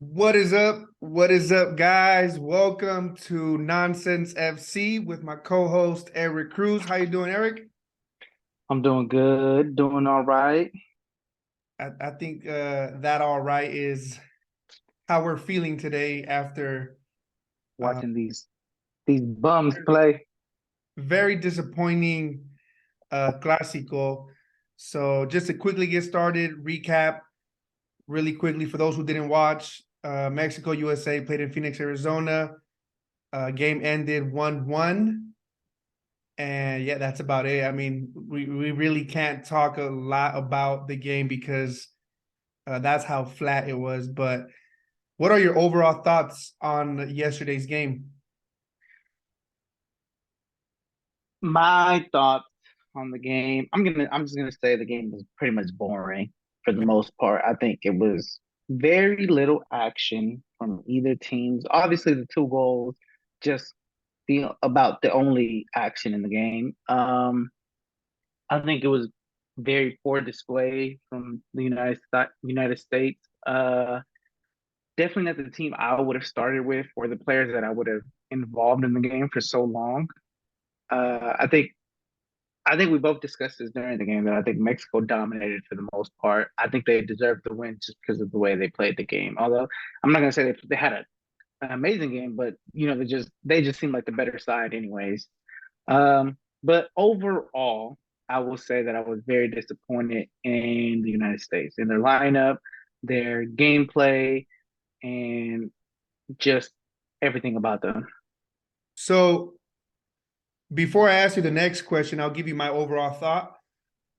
What is up? What is up, guys? Welcome to Nonsense FC with my co-host Eric Cruz. How you doing, Eric? I'm doing good, doing all right. I think that all right is how we're feeling today after uh, Watching these bums play. very disappointing Clásico. So just to quickly get started, recap really quickly for those who didn't watch. Mexico USA played in Phoenix, Arizona. Game ended 1-1. And yeah, that's about it. I mean, we really can't talk a lot about the game because that's how flat it was. But what are your overall thoughts on yesterday's game? My thoughts on the game. I'm just gonna say the game was pretty much boring for the most part. I think it was very little action from either teams. Obviously the two goals, just about the only action in the game. I think it was very poor display from the United States. Definitely not the team I would have started with or the players that I would have involved in the game for so long. Uh, I think I think we both discussed this during the game that I think Mexico dominated for the most part. I think they deserved the win just because of the way they played the game. Although I'm not gonna say they had an amazing game, but they just seemed like the better side anyways. But overall, I will say that I was very disappointed in the United States, in their lineup, their gameplay, and just everything about them. So before I ask you the next question, I'll give you my overall thought.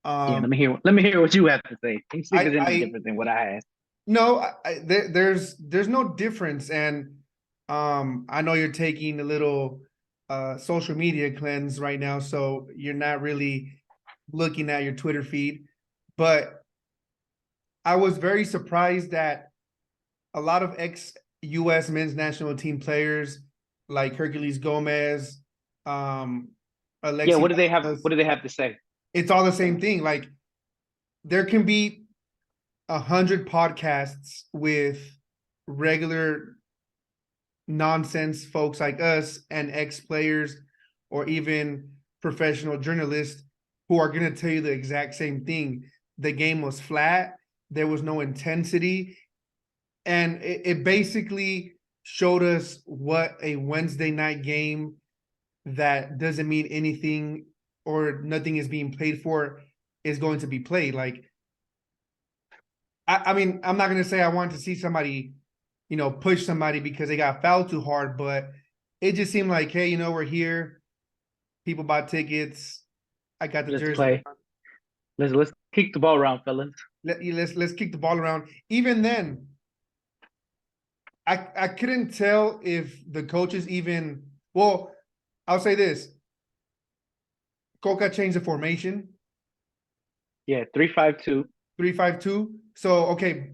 Yeah, Um, let me hear what you have to say. Let me see if I there's any I different than what I asked. no, there's no difference, and I know you're taking a little social media cleanse right now, so you're not really looking at your Twitter feed, but I was very surprised that a lot of ex-US men's national team players like Hercules Gomez, um, Yeah, Alexi what do they have? Lalas, What do they have to say? it's all the same thing. Like there can be 100 podcasts with regular nonsense folks like us and ex-players or even professional journalists who are going to tell you the exact same thing. The game was flat. There was no intensity. And it basically showed us what a Wednesday night game that doesn't mean anything or nothing is being played for is going to be played. Like, I mean, I'm not going to say I want to see somebody, push somebody because they got fouled too hard, but it just seemed like, hey, we're here. People bought tickets. I got the Let's jersey. play. Let's kick the ball around, fellas. Let's kick the ball around. Even then, I couldn't tell if the coaches even. Well, I'll say this: Coca changed the formation, Yeah, 3-5-2. 3-5-2. So okay,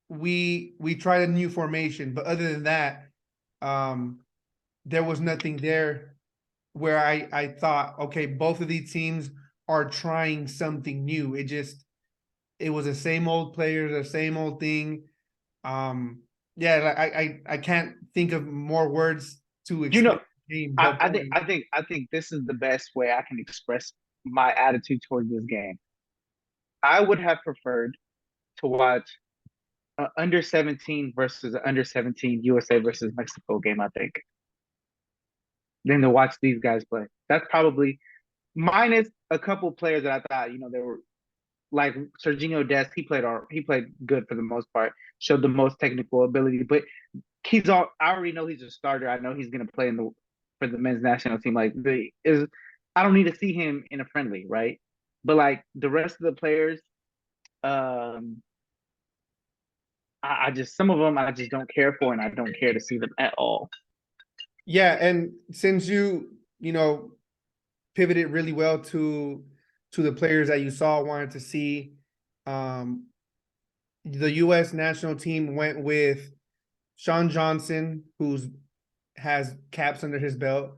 we tried a new formation, but other than that, um, there was nothing there where I thought, okay, both of these teams are trying something new. It was the same old players, the same old thing. Yeah, I can't think of more words to You explain know, the game, I, but I think I think I think this is the best way I can express my attitude towards this game. I would have preferred to watch under 17 versus under 17 USA versus Mexico game. I think than to watch these guys play. That's probably minus a couple players that I thought they were like Serginho Dest. He played good for the most part. Showed the most technical ability, but I already know he's a starter. I know he's gonna play for the men's national team. Like the is I don't need to see him in a friendly, right? But like the rest of the players, um, I just some of them I just don't care for, and I don't care to see them at all. yeah, and since you pivoted really well to the players that you saw wanted to see, um, the U.S. national team went with Sean Johnson, who's has caps under his belt,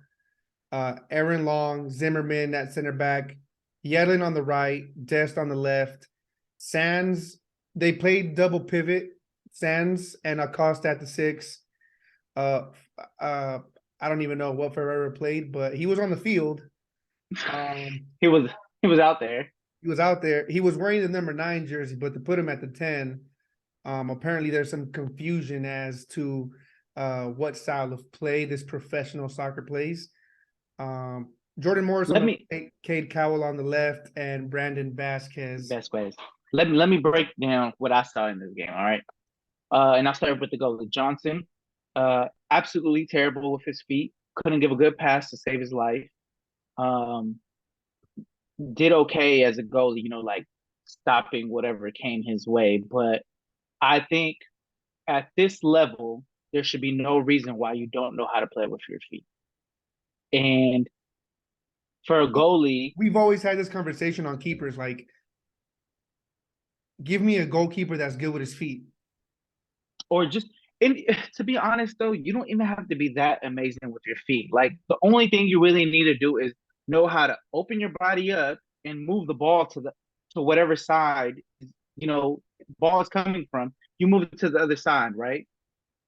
Aaron Long, Zimmerman at center back, Yedlin on the right, Dest on the left. Sands, they played double pivot Sands and Acosta at the 6. Uh, I don't even know what Ferreira played, but he was on the field. He was out there. He was out there. He was wearing the number 9 jersey, but to put him at the 10, apparently there's some confusion as to what style of play this professional soccer plays. Jordan Morris on the right, Cade Cowell on the left, and Brandon Vasquez. Vasquez. Let me break down what I saw in this game. All right. And I'll start with the goalie. Johnson, absolutely terrible with his feet. Couldn't give a good pass to save his life. Did okay as a goalie, you know, like stopping whatever came his way. But I think at this level, there should be no reason why you don't know how to play with your feet. And for a goalie, we've always had this conversation on keepers. Like, give me a goalkeeper that's good with his feet. Or just, and to be honest though, you don't even have to be that amazing with your feet. Like the only thing you really need to do is know how to open your body up and move the ball to whatever side, you know, ball is coming from. You move it to the other side, right?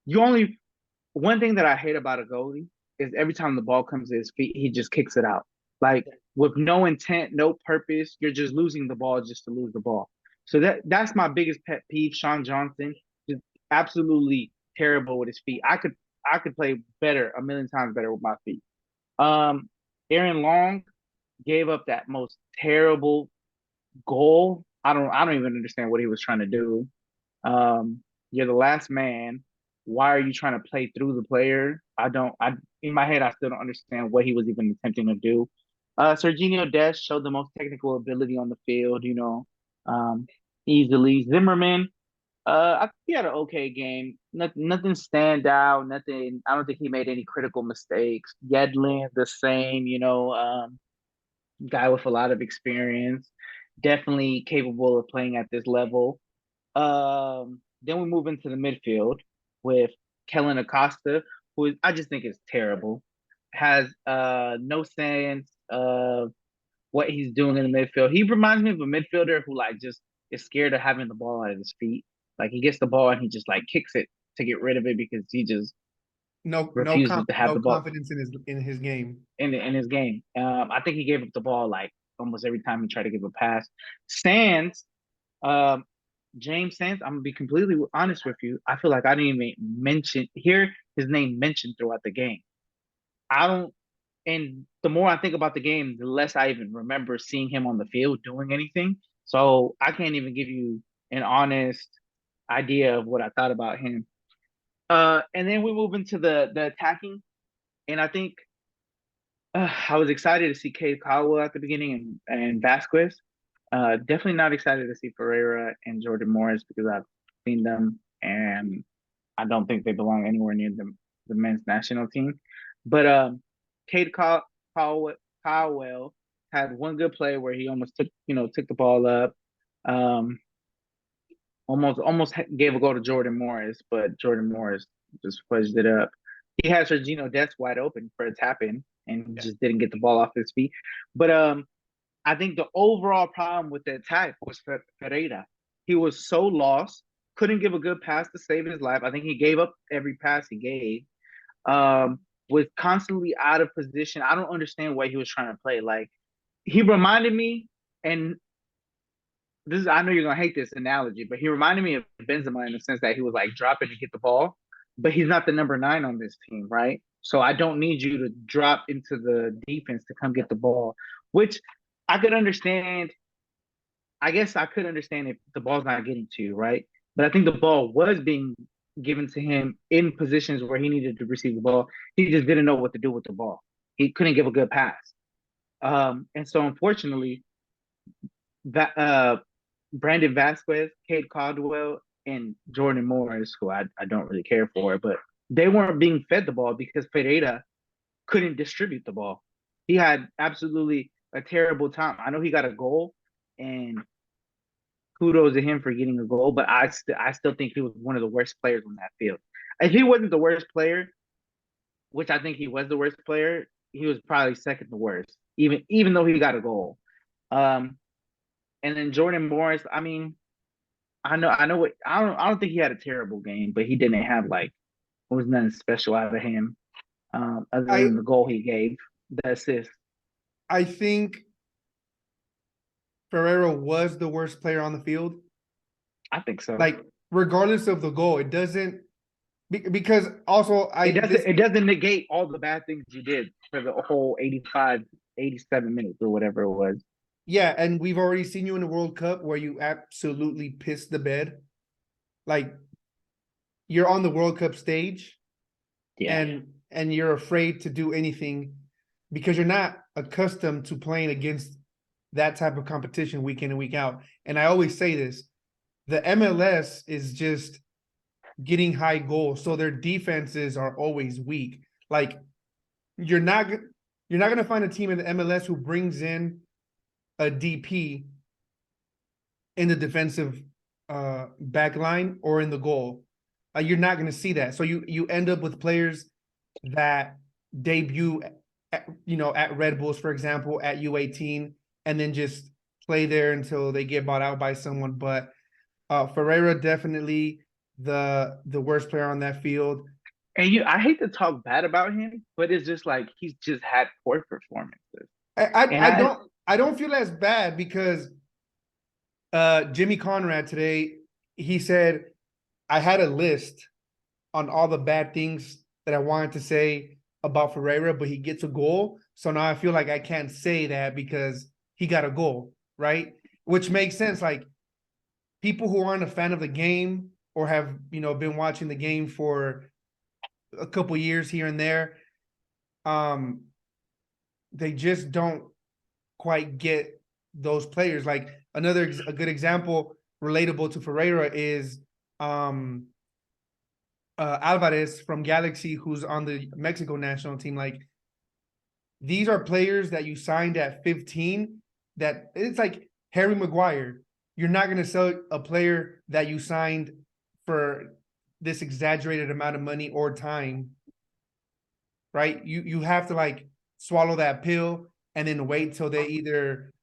One thing that I hate about a goalie is every time the ball comes to his feet, he just kicks it out. Like with no intent, no purpose, you're just losing the ball just to lose the ball. So that's my biggest pet peeve. Sean Johnson, just absolutely terrible with his feet. I could play better, a million times better with my feet. Aaron Long gave up that most terrible goal. I don't even understand what he was trying to do. You're the last man. Why are you trying to play through the player? In my head, I still don't understand what he was even attempting to do. Serginho Dest showed the most technical ability on the field, you know, easily. Zimmerman, I think he had an okay game. Nothing stand out. Nothing. I don't think he made any critical mistakes. Yedlin, the same, you know, guy with a lot of experience, definitely capable of playing at this level. Then we move into the midfield with Kellen Acosta, who I just think is terrible. Has no sense of what he's doing in the midfield. He reminds me of a midfielder who like just is scared of having the ball at his feet. Like he gets the ball and he just like kicks it to get rid of it because he just refuses to have the ball confidence in his game. In his game. I think he gave up the ball like almost every time he tried to give a pass. Sands, James Sands, I'm gonna be completely honest with you. I feel like I didn't even hear his name mentioned throughout the game. And the more I think about the game, the less I even remember seeing him on the field doing anything. So I can't even give you an honest idea of what I thought about him. And then we move into the attacking, and I think I was excited to see Cade Caldwell at the beginning and Vasquez. Definitely not excited to see Ferreira and Jordan Morris because I've seen them and I don't think they belong anywhere near the men's national team. But Cade Caldwell had one good play where he almost took the ball up. Almost gave a goal to Jordan Morris, but Jordan Morris just fudged it up. He had Serginho Dest wide open for a tap in and just didn't get the ball off his feet. But I think the overall problem with the attack was Ferreira. He was so lost, couldn't give a good pass to save his life. I think he gave up every pass he gave. Was constantly out of position. I don't understand what he was trying to play. Like he reminded me, and I know you're gonna hate this analogy, but he reminded me of Benzema in the sense that he was like dropping to get the ball, but he's not the number 9 on this team, right? So I don't need you to drop into the defense to come get the ball, which I could understand. I guess I could understand if the ball's not getting to you, right? But I think the ball was being given to him in positions where he needed to receive the ball. He just didn't know what to do with the ball. He couldn't give a good pass. And so unfortunately, that Brandon Vasquez, Cade Caldwell, and Jordan Morris, who I don't really care for, but they weren't being fed the ball because Ferreira couldn't distribute the ball. He had absolutely a terrible time. I know he got a goal, and kudos to him for getting a goal, but I still think he was one of the worst players on that field. If he wasn't the worst player, which I think he was the worst player, he was probably second to worst, even though he got a goal. And then Jordan Morris, I mean, I know what I don't think he had a terrible game, but he didn't have like there was nothing special out of him, other I than the goal he gave, the assist. I think Ferreira was the worst player on the field. I think so. Like, regardless of the goal, it doesn't because also It doesn't negate all the bad things you did for the whole 85, 87 minutes or whatever it was. yeah, and we've already seen you in the World Cup where you absolutely pissed the bed. Like, you're on the World Cup stage Yeah. and you're afraid to do anything because you're not accustomed to playing against that type of competition week in and week out. And I always say this, the MLS is just getting high goals, so their defenses are always weak. Like, you're not going to find a team in the MLS who brings in a DP in the defensive back line or in the goal. You're not going to see that. So you end up with players that debut at Red Bulls, for example, at U18, and then just play there until they get bought out by someone. But Ferreira definitely the worst player on that field. And I hate to talk bad about him, but it's just like he's just had poor performances. And I don't feel as bad because Jimmy Conrad today, he said, I had a list on all the bad things that I wanted to say about Ferreira, but he gets a goal. So now I feel like I can't say that because he got a goal, right? Which makes sense. Like, people who aren't a fan of the game or have, been watching the game for a couple years here and there, they just don't quite get those players. Like, a good example relatable to Ferreira is Alvarez from Galaxy, who's on the Mexico national team. Like, these are players that you signed at 15 that it's like Harry Maguire. You're not going to sell a player that you signed for this exaggerated amount of money or time, right? You have to like swallow that pill and then wait till they either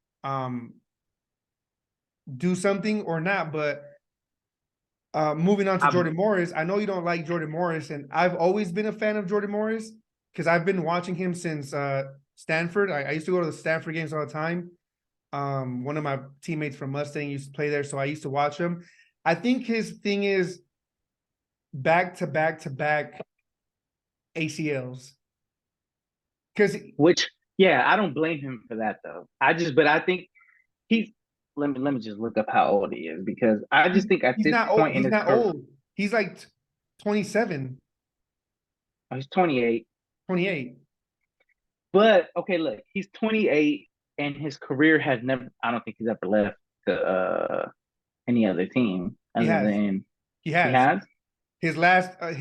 do something or not. But moving on to I'm, Jordan Morris, I know you don't like Jordan Morris, and I've always been a fan of Jordan Morris because I've been watching him since Stanford. I used to go to the Stanford games all the time. One of my teammates from Mustang used to play there, so I used to watch him. I think his thing is back to back to back ACLs. Because which yeah, I don't blame him for that though. But I think he's let me just look up how old he is because I just think at he's this not old. point in He's his not career, old. He's like 27, oh, he's 28. 28. But okay, look, he's 28 and his career has never I don't think he's ever left any other team He other has. than He he has. has. His last Oh, AC,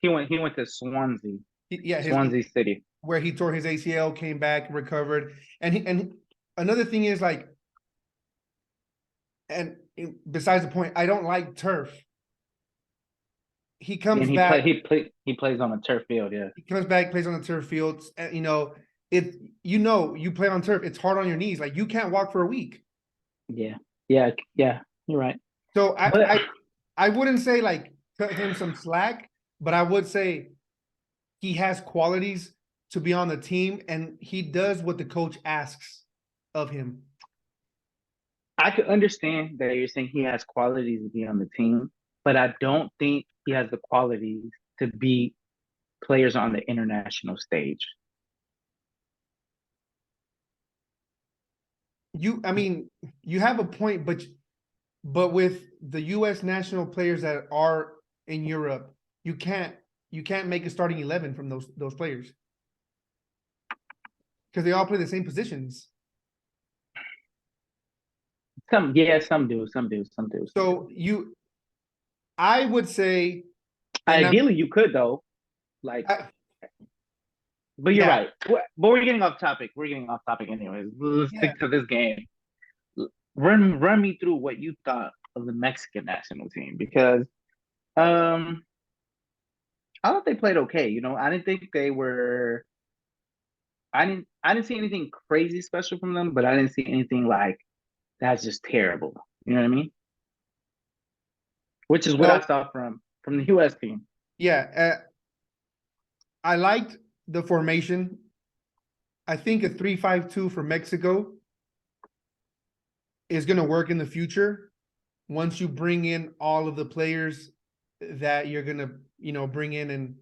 he went to Swansea. yeah, his Swansea City. where he tore his ACL, came back, recovered. And another thing is like, and besides the point, I don't like turf. He And comes back, he plays on a turf field, yeah. he comes back, plays on the turf fields. And, if you play on turf, it's hard on your knees. Like, you can't walk for a week. Yeah. Yeah, yeah, you're right. So But I wouldn't say like cut him some slack, but I would say he has qualities to be on the team, and he does what the coach asks of him. I could understand that you're saying he has qualities to be on the team, but I don't think he has the qualities to beat players on the international stage. I mean, you have a point, but with the U.S. national players that are in Europe, you can't make a starting 11 from those players because they all play the same positions. Some do, some do. So I would say, and Ideally, you could though, like, I but you're yeah, right. But we're getting off topic. We're getting off topic anyways. Let's yeah. stick to this game. Run me through what you thought of the Mexican national team because um I thought they played okay. I didn't think they were. I didn't see anything crazy special from them, but I didn't see anything like that's just terrible. You know what I mean? which is what I Well, saw from the U.S. team. yeah, I liked the formation. I think a 3-5-2 for Mexico is going to work in the future once you bring in all of the players that you're going to, bring in and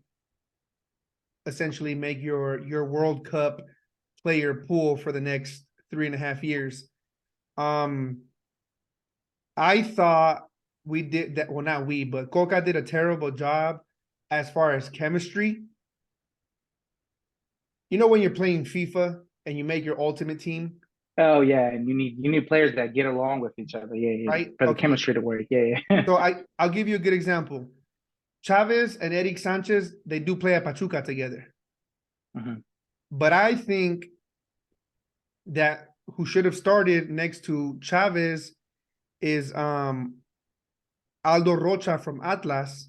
essentially make your World Cup player pool for the next 3.5 years. I thought we did that. Well, not we, but Coca did a terrible job as far as chemistry. You know, when you're playing FIFA and you make your ultimate team, Oh yeah, and you need players that get along with each other. Yeah, yeah, right? for the Okay. chemistry to work. Yeah, yeah. So I'll give you a good example. Chavez and Eric Sanchez, they do play at Pachuca together. Mhm. But I think that who should have started next to Chavez is Aldo Rocha from Atlas.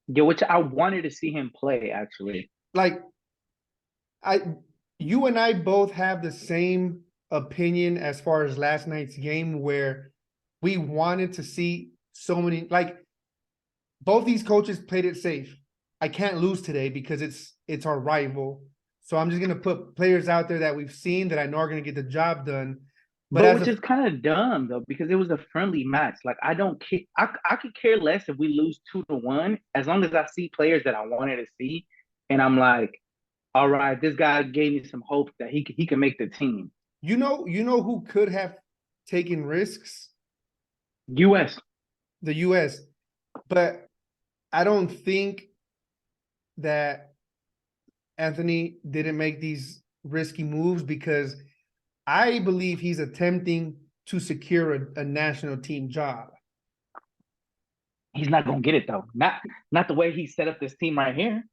Yeah, which I wanted to see him play actually. Like I you and I both have the same opinion as far as last night's game where we wanted to see so many, like, both these coaches played it safe. I can't lose today because it's our rival. So I'm just gonna put players out there that we've seen that I know are gonna get the job done. But But as which a is kind of dumb though, because it was a friendly match. Like I don't care. I could care less if we lose 2-1, as long as I see players that I wanted to see, and I'm like, all right, this guy gave me some hope that he can make the team. you know who could have taken risks? U.S. The US. But I don't think that Anthony didn't make these risky moves because I believe he's attempting to secure a national team job. He's not gonna get it though. Not the way he set up this team right here.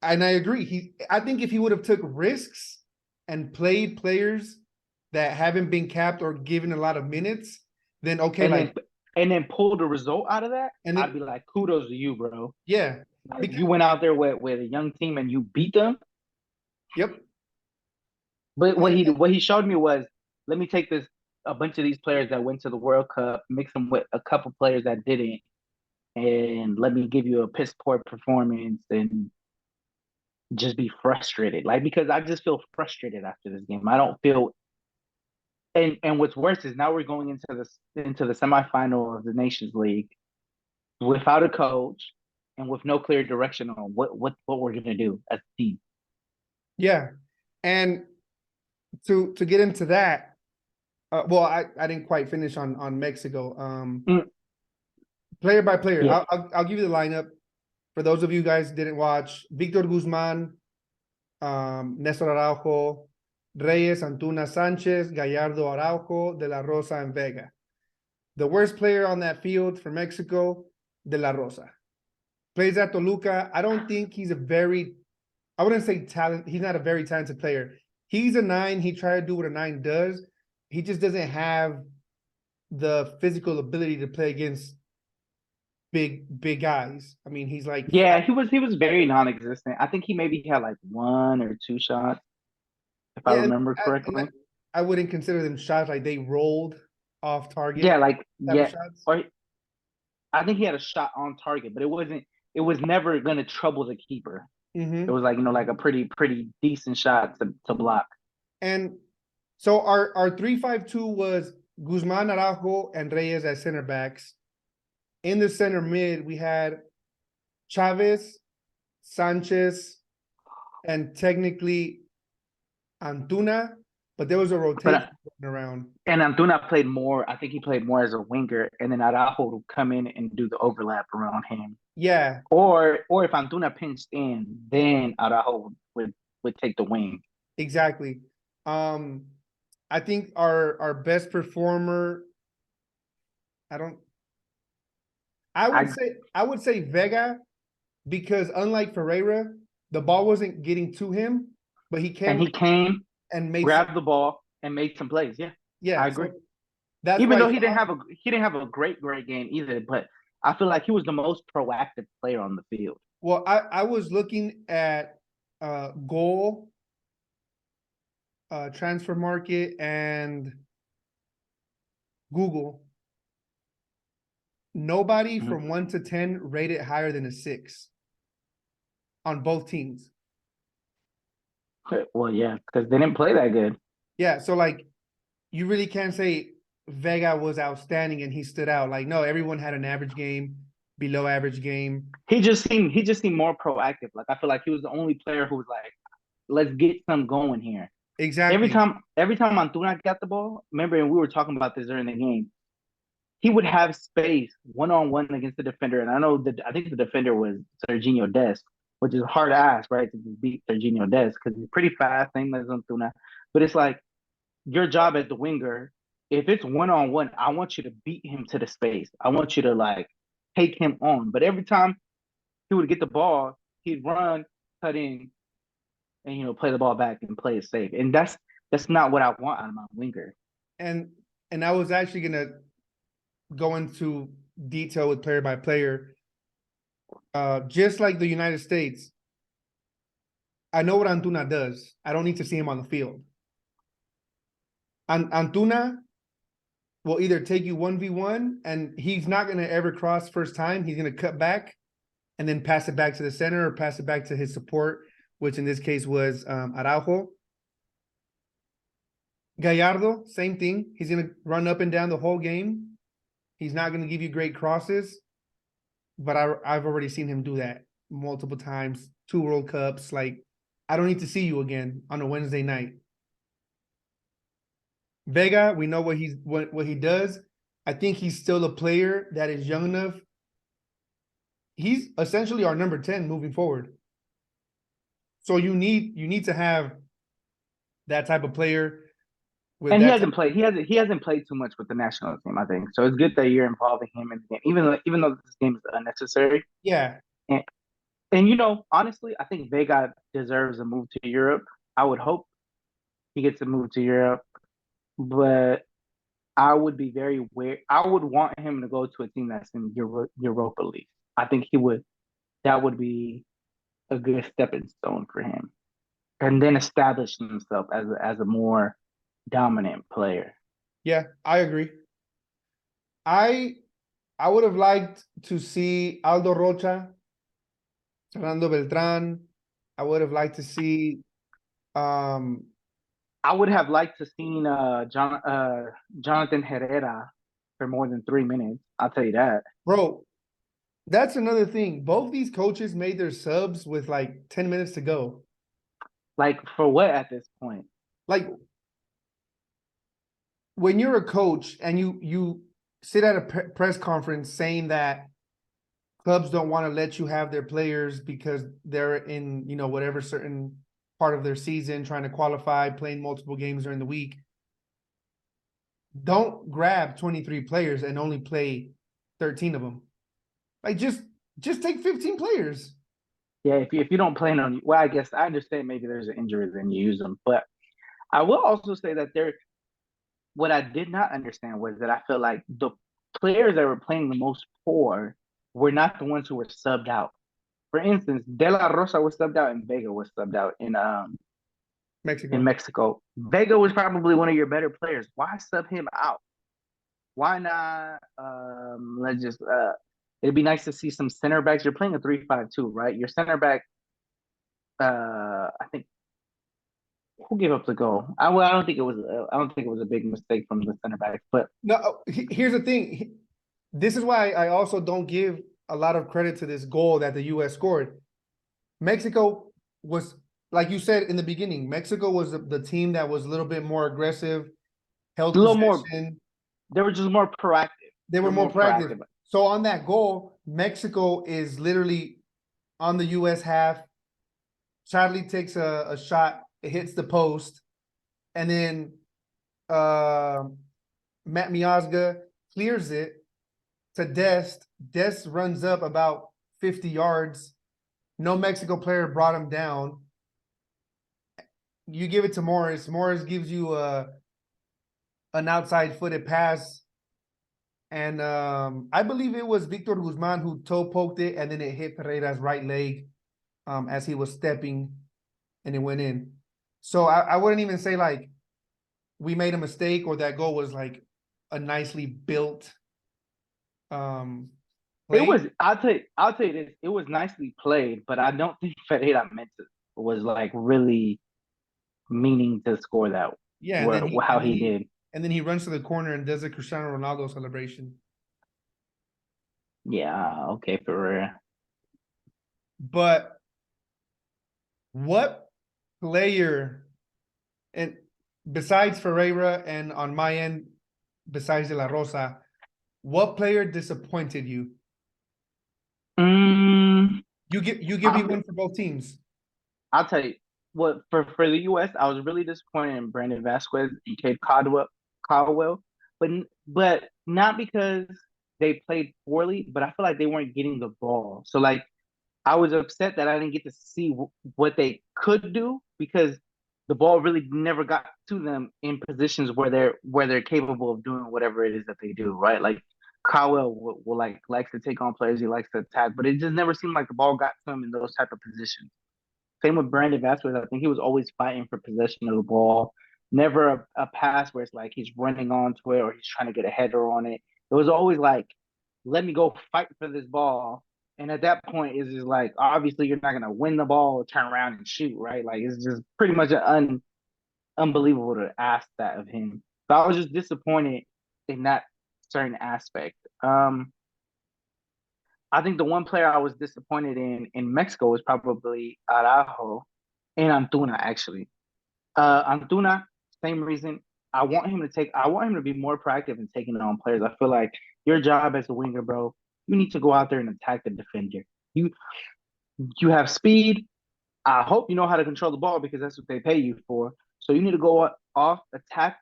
And I agree. I think if he would have took risks and played players that haven't been capped or given a lot of minutes, then okay, And like, then pull the result out of that, and I'd then be like, kudos to you, bro. yeah, Like because you went out there with a young team and you beat them. yep, But and, what he showed me was, let me take this a bunch of these players that went to the World Cup, mix them with a couple players that didn't, and let me give you a piss poor performance and just be frustrated. Like because I just feel frustrated after this game. I don't feel and what's worse is now we're going into the semifinal of the Nations League without a coach and with no clear direction on what we're gonna do as a team. yeah, and to get into that, well, I didn't quite finish on Mexico. Mm, Player by player, yeah. I'll give you the lineup for those of you guys who didn't watch. Victor Guzman, Nestor Araujo, Reyes, Antuna, Sanchez, Gallardo, Araujo, De La Rosa, and Vega. The worst player on that field for Mexico, De La Rosa. Plays at Toluca. I don't think he's I wouldn't say talent. He's not a very talented player. He's a 9. He tried to do what a 9 does. He just doesn't have the physical ability to play against big guys. I mean, he's like, Yeah, he was very non-existent. I think he maybe had like 1 or 2 shots, if I yeah, remember and correctly. I wouldn't consider them shots, like they rolled off Yeah, target like type of yeah, shots. or I think he had a shot on target, but it wasn't. It was never gonna trouble the keeper. It Mm-hmm. was like like a pretty decent shot to block. And so our 3-5-2 was Guzman, Araujo, and Reyes as center backs. In the center mid, we had Chavez, Sanchez, and technically Antuna, but there was a But rotation around. and Antuna played more. I think he played more as a winger, and then Araujo would come in and do the overlap around him. Yeah, Or if Antuna pinched in, then Araujo would take the wing. exactly. Um, I think our best performer, I don't I I would say Vega, because unlike Ferreira, the ball wasn't getting to him, but he and came he came, and made some, grabbed the ball, and made some plays. Yeah, I yeah, agree. so that's Even why I though thought, he didn't have a great game either, but I feel like he was the most proactive player on the field. well, I was looking at goal, transfer market, and Google. nobody Mhm. from 1 to 10 rated higher than a 6 on both teams. Well, yeah, because they didn't play that good. Yeah, so like you really can't say Vega was outstanding and he stood out. Like, no, everyone had an average game, below average game. He just seemed more proactive. Like I feel like he was the only player who was like, let's get some going here. Every Exactly. time every time Antuna got the ball, remember, and we were talking about this during the game, he would have space one on one against the defender. And I think the defender was Serginho Dest, which is hard to ask, right? To beat Serginho Dest because he's pretty fast, same as Antuna. But it's like your job as the winger, if it's one on one, I want you to beat him to the space. I want you to like take him on. But every time he would get the ball, he'd run, cut in, and play the ball back and play it safe. And that's not what I want out of my winger. And I was actually gonna go into detail with player by player. Just like the United States, I know what Antuna does. I don't need to see him on the field. Antuna will either take you 1v1 and he's not going to ever cross first time. He's going to cut back and then pass it back to the center or pass it back to his support, which in this case was Araujo. Gallardo, same thing. He's going to run up and down the whole game. He's not going to give you great crosses, but I've already seen him do that multiple times. 2 World Cups. Like, I don't need to see you again on a Wednesday night. Vega, we know what he does. I think he's still a player that is young enough. He's essentially our number 10 moving forward. So you need to have that type of player with And he that hasn't played. He hasn't played too much with the national team, I think. So it's good that you're involving him in the game, even though this game is unnecessary. yeah. And honestly, I think Vega deserves a move to Europe. I would hope he gets a move to Europe, but I would be very weird. I would want him to go to a team that's in Europa League. I think he would. That would be a good stepping stone for him, and then establish himself as a more dominant player. Yeah, I agree. I would have liked to see Aldo Rocha, Fernando Beltran. I would have liked to see um I would have liked to seen Jonathan Herrera for more than 3 minutes. I'll tell you that. bro, that's another thing. Both these coaches made their subs with like 10 minutes to go. Like for what at this point? Like when you're a coach and you sit at a press conference saying that clubs don't want to let you have their players because they're in, whatever certain part of their season trying to qualify, playing multiple games during the week. Don't grab 23 players and only play 13 of them. Like just take 15 players. Yeah, if you don't plan on, well, I guess I understand maybe there's an injury, then you use them. But I will also say that what I did not understand was that I feel like the players that were playing the most poor were not the ones who were subbed out. For instance, De La Rosa was subbed out and Vega was subbed out in Mexico. Mexico. Vega was probably one of your better players. Why sub him out? Why not? Let's just. It'd be nice to see some center backs. You're playing a 3-5-2, right? Your center back. I think who gave up the goal? I don't think it was. I don't think it was a big mistake from the center back. But No, here's the thing. This is why I also don't give a lot of credit to this goal that the U.S. scored. Mexico was, like you said in the beginning, Mexico was the team that was a little bit more aggressive, held a little more. possession. They were just more proactive. They were more proactive. So on that goal, Mexico is literally on the U.S. half. Charlie takes a shot, it hits the post, and then Matt Miazga clears it to Dest. Dest runs up about 50 yards. No Mexico player brought him down. You give it to Morris. Morris gives you an outside footed pass. And I believe it was Victor Guzman who toe poked it, and then it hit Pereira's right leg as he was stepping, and it went in. So I wouldn't even say like we made a mistake or that goal was like a nicely built It was. playing. I'll tell you this. It was nicely played, but I don't think Ferreira meant to was like really meaning to score that Yeah, and where then he how he did. and then he runs to the corner and does a Cristiano Ronaldo celebration. Yeah, okay, Ferreira. But what player, and besides Ferreira and on my end, besides De La Rosa, what player disappointed you? Mm, You give me I'm, one for both teams. I'll tell you what for the U.S. I was really disappointed in Brandon Vasquez and Caldwell, but not because they played poorly, but I feel like they weren't getting the ball. So like I was upset that I didn't get to see what they could do because the ball really never got to them in positions where they're capable of doing whatever it is that they do, right? Like Cowell will like likes to take on players, he likes to attack, but it just never seemed like the ball got to him in those type of positions. Same with Brandon Vasquez. I think he was always fighting for possession of the ball. Never a pass where it's like he's running onto it or he's trying to get a header on it. It was always like, let me go fight for this ball. And at that point, it's just like, obviously, you're not going to win the ball or turn around and shoot, right? Like, it's just pretty much unbelievable to ask that of him. So I was just disappointed in that certain aspect. I think the one player I was disappointed in Mexico was probably Araujo and Antuna actually. Antuna, same reason. I want him to be more proactive in taking on players. I feel like your job as a winger, bro, you need to go out there and attack the defender. You you have speed. I hope you know how to control the ball because that's what they pay you for. So you need to go off, attack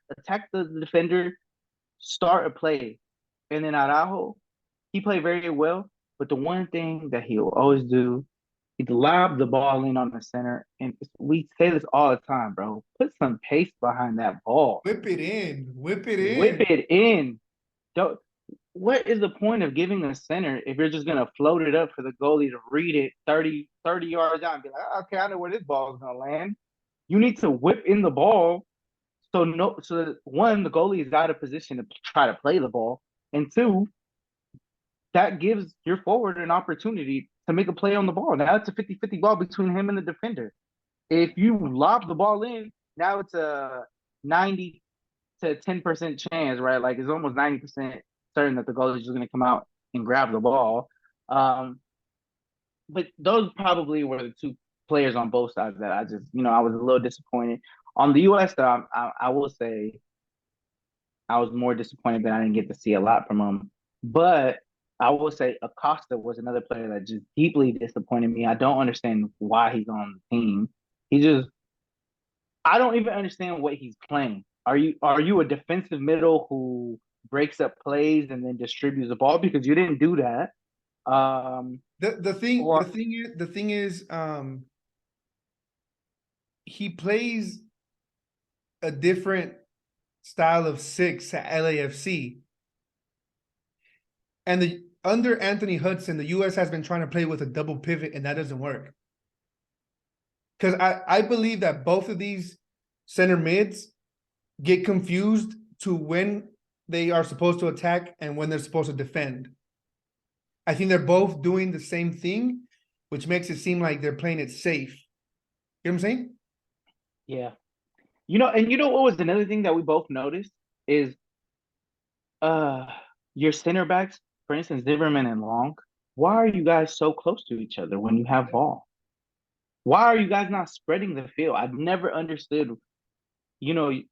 the defender, start a play. And then Araujo, he played very well. But the one thing that he'll always do, he'd lob the ball in on the center. And we say this all the time, bro. Put some pace behind that ball. Whip it in. Whip it Whip in. it in. Don't what is the point of giving a center if you're just gonna float it up for the goalie to read it 30 yards out and be like, okay, I know where this ball is gonna land. You need to whip in the ball so that one, the goalie is out of position to try to play the ball. And two, that gives your forward an opportunity to make a play on the ball. Now it's a 50-50 ball between him and the defender. If you lob the ball in, now it's a 90 to 10% chance, right? Like it's almost 90% certain that the goalie is just going to come out and grab the ball. Um, but those probably were the two players on both sides that I just, I was a little disappointed. On the U.S., though, I will say I was more disappointed that I didn't get to see a lot from him. But I will say Acosta was another player that just deeply disappointed me. I don't understand why he's on the team. He just I don't even understand what he's playing. Are you a defensive middle who breaks up plays and then distributes the ball because you didn't do that? The thing the Or thing is he plays a different style of six at LAFC. And under Anthony Hudson, the US has been trying to play with a double pivot, and that doesn't work. Because I believe that both of these center mids get confused to when they are supposed to attack and when they're supposed to defend. I think they're both doing the same thing, which makes it seem like they're playing it safe. You know what I'm saying? yeah, and what was another thing that we both noticed is uh your center backs, for instance, Zimmerman and Long. Why are you guys so close to each other when you have ball? Why are you guys not spreading the field? I've never understood.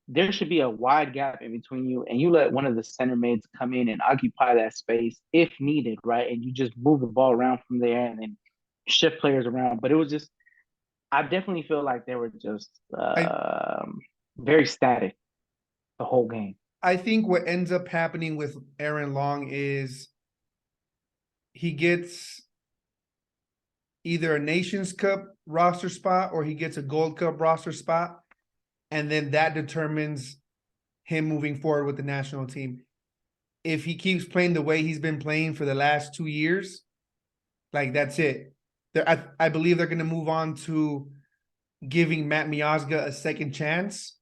There should be a wide gap in between you, and you let one of the center mids come in and occupy that space if needed, right? And you just move the ball around from there and then shift players around. But it was just, I definitely feel like they were just I very static the whole game. I think what ends up happening with Aaron Long is he gets either a Nations Cup roster spot or he gets a Gold Cup roster spot, and then that determines him moving forward with the national team. If he keeps playing the way he's been playing for the last 2 years, like that's it. I believe they're going to move on to giving Matt Miazga a second chance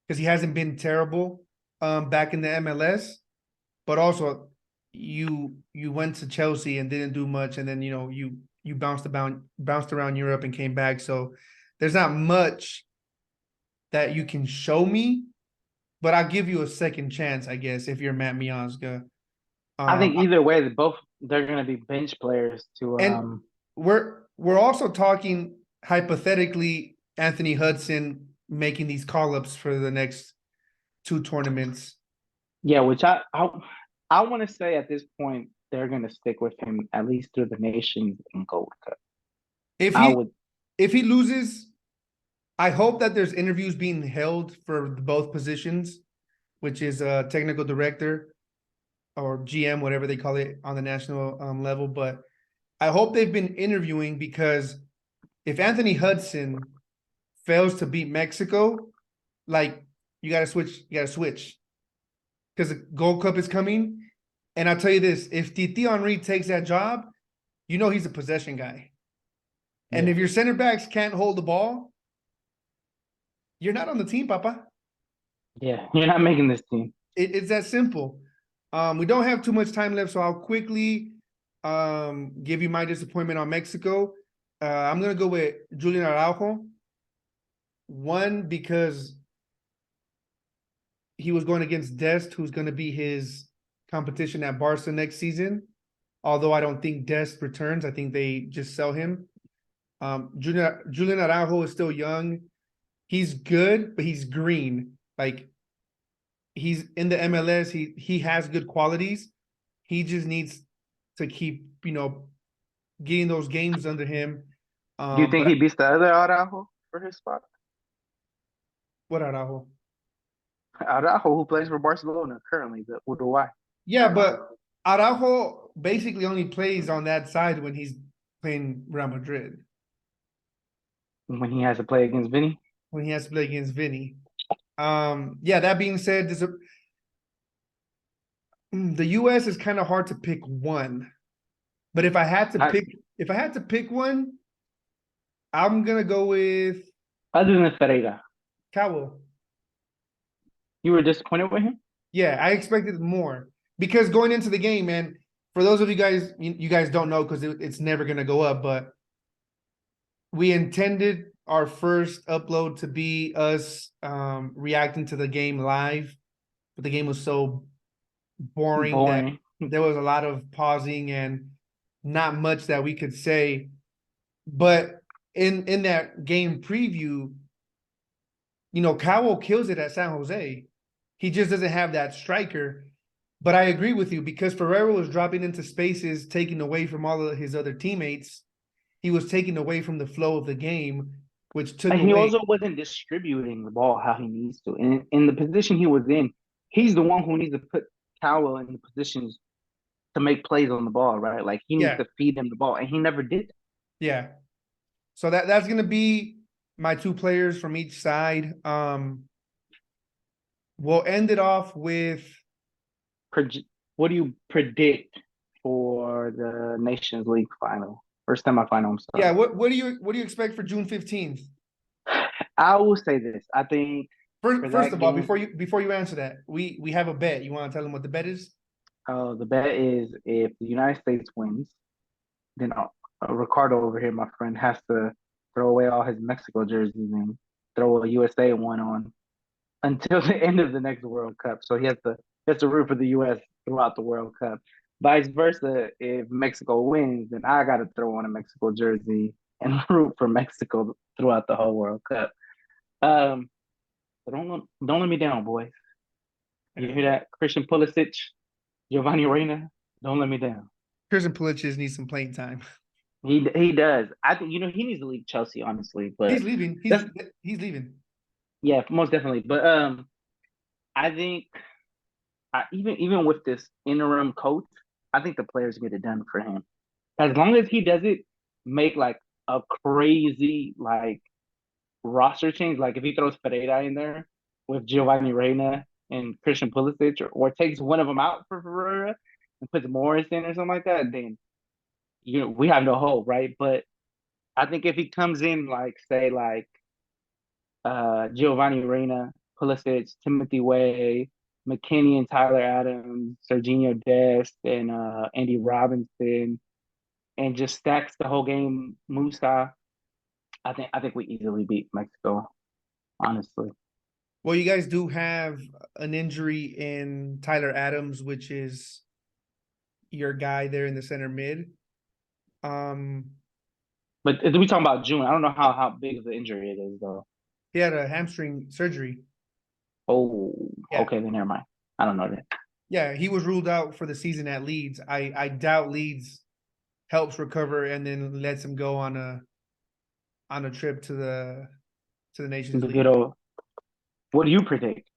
because he hasn't been terrible back in the MLS. But also, you went to Chelsea and didn't do much, and then you bounced around Europe and came back. So there's not much that you can show me, but I'll give you a second chance, I guess, if you're Matt Miazga. I Um, think either way, they're going to be bench players to and we're also talking hypothetically Anthony Hudson making these call ups for the next two tournaments. yeah, which I want to say at this point they're going to stick with him at least through the Nations and Gold Cup. If I he would. if he loses, I hope that there's interviews being held for both positions, which is a technical director or GM, whatever they call it on the national level. But I hope they've been interviewing, because if Anthony Hudson fails to beat Mexico, like you got to switch, because the Gold Cup is coming. And I'll tell you this: if Titi Henry takes that job, he's a possession guy. And Yeah. if your center backs can't hold the ball, you're not on the team, Papa. Yeah, you're not making this team. It's that simple. We don't have too much time left, so I'll quickly give you my disappointment on Mexico. I'm gonna go with Julian Araujo. One, because he was going against Dest, who's going to be his competition at Barca next season. Although I don't think Dest returns, I think they just sell him. Julian Araujo is still young. He's good, but he's green. Like, he's in the MLS. He has good qualities. He just needs to keep, getting those games under him. Do you think But he beats the other Araujo for his spot? what Araujo? Araujo, who plays for Barcelona currently, the Uruguay. Yeah, but Araujo basically only plays on that side when he's playing Real Madrid. When he has to play against Vinny. When he has to play against Vinny. Yeah, that being said, the US is kind of hard to pick one. But if I had to pick one, I'm gonna go with Other than Ferreira, Cowell. you were disappointed with him? Yeah, I expected more, because going into the game, man, for those of you guys, you guys don't know because it's never gonna go up, but we intended our first upload to be us reacting to the game live, but the game was so boring that Boring. there was a lot of pausing and not much that we could say. But in that game preview, Cowell kills it at San Jose. He just doesn't have that striker. But I agree with you, because Ferreira was dropping into spaces, taking away from all of his other teammates. He was taking away from the flow of the game, which took And he away. also wasn't distributing the ball how he needs to. And in the position he was in, he's the one who needs to put Cowell in the positions to make plays on the ball, right? Like he needs Yeah, to feed him the ball, and he never did. yeah. So that's gonna be my two players from each side. We'll end it off with What do you predict for the Nations League final or semifinal? I'm yeah. sorry. What do you expect for June 15th? I will say this. I think for First that of all, game, before you answer that, we have a bet. You want to tell them what the bet is? the bet is if the United States wins, then Ricardo over here, my friend, has to throw away all his Mexico jerseys and throw a USA one on until the end of the next World Cup. So he has to root for the US throughout the World Cup. Vice versa, if Mexico wins, then I got to throw on a Mexico jersey and root for Mexico throughout the whole World Cup. Um, so don't let me down, boys. You hear that, Christian Pulisic, Giovanni Reina? Don't let me down. Christian Pulisic needs some playing time. He does. I think he needs to leave Chelsea, honestly. He's But leaving. that's He's leaving. yeah, most definitely. But I think even with this interim coach, I think the players get it done for him. As long as he doesn't make like a crazy like roster change, like if he throws Pereira in there with Giovanni Reina and Christian Pulisic, or takes one of them out for Ferreira and puts Morris in or something like that, then we have no hope, right? But I think if he comes in like say like Giovanni Reina, Pulisic, Timothy Way. McKinney and Tyler Adams, Serginho Dest, and Andy Robinson, and just stacks the whole game. Musa, I think we easily beat Mexico. Honestly, Well, you guys do have an injury in Tyler Adams, which is your guy there in the center mid. Um, but we talking about June. I don't know how big of the injury it is though. he had a hamstring surgery. Oh, Yeah. okay, then never mind. I don't know that. Yeah, he was ruled out for the season at Leeds. I doubt Leeds helps recover and then lets him go on a trip to the Nations The League. good old. What do you predict?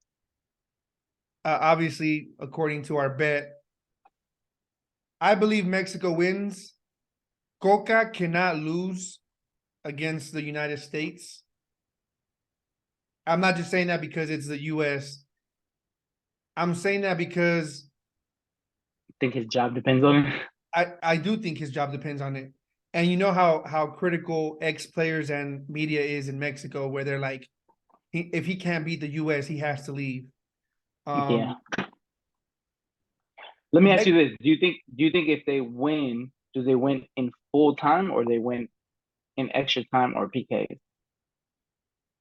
Obviously, according to our bet, I believe Mexico wins. Coca cannot lose against the United States. I'm not just saying that because it's the US. I'm saying that because Think his job depends on it. I do think his job depends on it. And you know how critical ex-players and media is in Mexico, where they're like, if he can't beat the US, he has to leave. Yeah. Let me ask you this: Do you think if they win, do they win in full time or they win in extra time or PKs?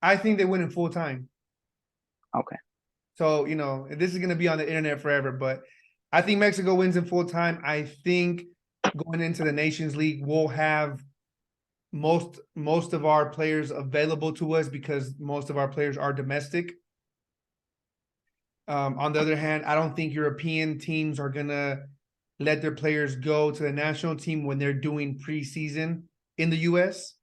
I think they win in full time. Okay. So, this is going to be on the internet forever, but I think Mexico wins in full time. I think going into the Nations League, we'll have most of our players available to us because most of our players are domestic. On the other hand, I don't think European teams are going to let their players go to the national team when they're doing preseason in the US.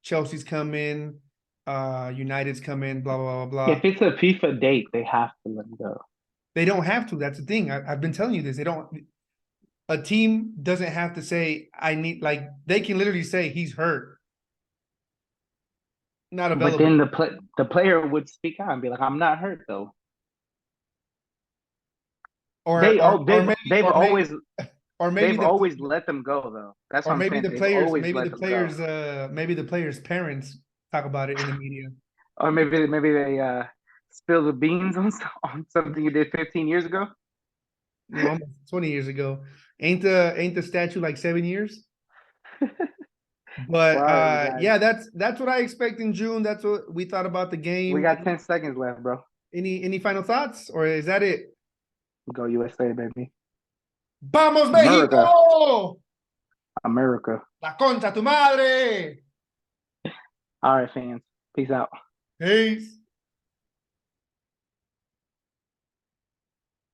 Chelsea's come in, United's come in, blah, blah, blah, blah. If it's a FIFA date, they have to let him go. They don't have to. That's the thing. I've been telling you this. They don't. A team doesn't have to say, I need, like, they can literally say he's hurt. Not available. But then the player would speak out and be like, "I'm not hurt though." Or They've maybe always let them go though. That's what I'm saying. They've always let them go. maybe the players' parents talk about it in the media. Or maybe they spill the beans on something you did 15 years ago. Almost 20 years ago. Ain't the statue like 7 years? But Sorry, yeah, that's what I expect in June. That's what we thought about the game. we got 10 seconds left, bro. Any final thoughts, or is that it? Go USA, baby. Vamos, America. México! America. La concha tu madre! All right, fans. Peace out. Peace.